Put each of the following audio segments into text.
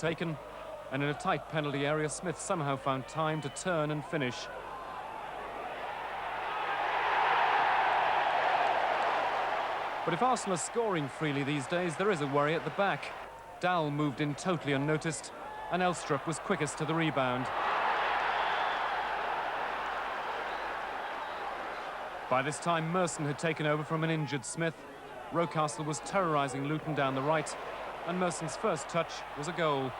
taken, and in a tight penalty area, Smith somehow found time to turn and finish. But if Arsenal are scoring freely these days, there is a worry at the back. Dowell moved in totally unnoticed, and Elstrup was quickest to the rebound. By this time, Merson had taken over from an injured Smith. Rocastle was terrorising Luton down the right, and Merson's first touch was a goal.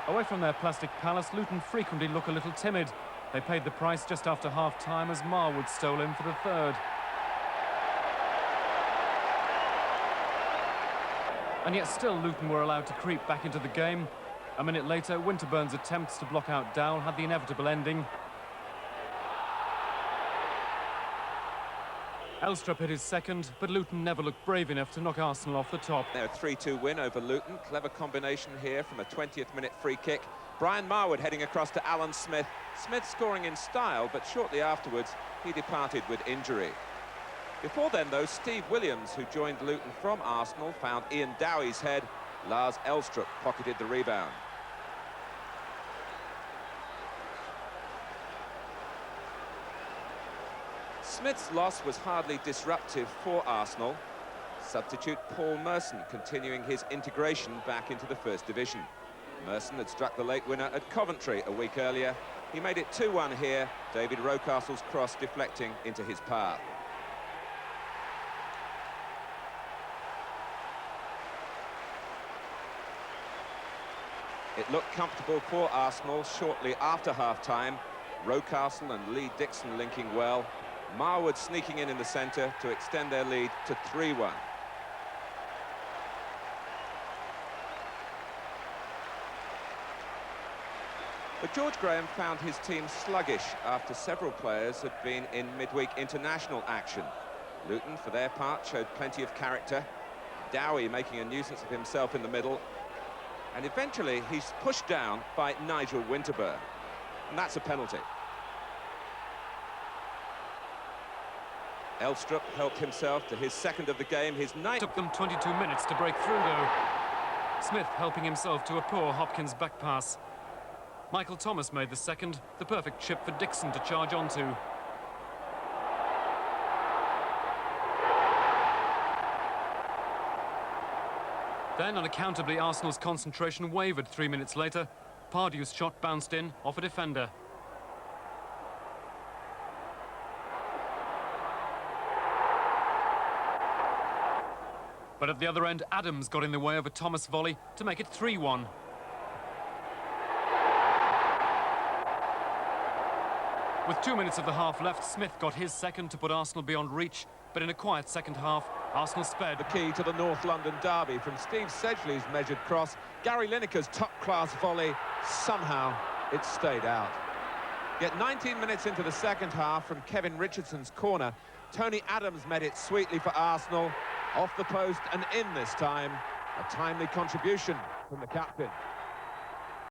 Away from their plastic palace, Luton frequently look a little timid. They paid the price just after half-time as Marwood stole in for the third. And yet still Luton were allowed to creep back into the game. A minute later, Winterburn's attempts to block out Dowell had the inevitable ending. Elstrup hit his second, but Luton never looked brave enough to knock Arsenal off the top. Their 3-2 win over Luton. Clever combination here from a 20th minute free kick. Brian Marwood heading across to Alan Smith. Smith scoring in style, but shortly afterwards he departed with injury. Before then, though, Steve Williams, who joined Luton from Arsenal, found Ian Dowie's head. Lars Elstrup pocketed the rebound. Smith's loss was hardly disruptive for Arsenal. Substitute Paul Merson continuing his integration back into the First Division. Merson had struck the late winner at Coventry a week earlier. He made it 2-1 here, David Rocastle's cross deflecting into his path. It looked comfortable for Arsenal shortly after half-time. Rocastle and Lee Dixon linking well. Marwood sneaking in the centre to extend their lead to 3-1. But George Graham found his team sluggish after several players had been in midweek international action. Luton, for their part, showed plenty of character. Dowie making a nuisance of himself in the middle. And eventually he's pushed down by Nigel Winterburn. And that's a penalty. Elstrup helped himself to his second of the game, his ninth. Took them 22 minutes to break through, though. Smith helping himself to a poor Hopkins back pass. Michael Thomas made the second, the perfect chip for Dixon to charge onto. Then, unaccountably, Arsenal's concentration wavered 3 minutes later. Pardew's shot bounced in off a defender. But at the other end, Adams got in the way of a Thomas volley to make it 3-1. With 2 minutes of the half left, Smith got his second to put Arsenal beyond reach, but in a quiet second half, Arsenal spared. The key to the North London derby from Steve Sedgley's measured cross. Gary Lineker's top-class volley, somehow it stayed out. Yet 19 minutes into the second half from Kevin Richardson's corner, Tony Adams met it sweetly for Arsenal. Off the post and in this time, a timely contribution from the captain.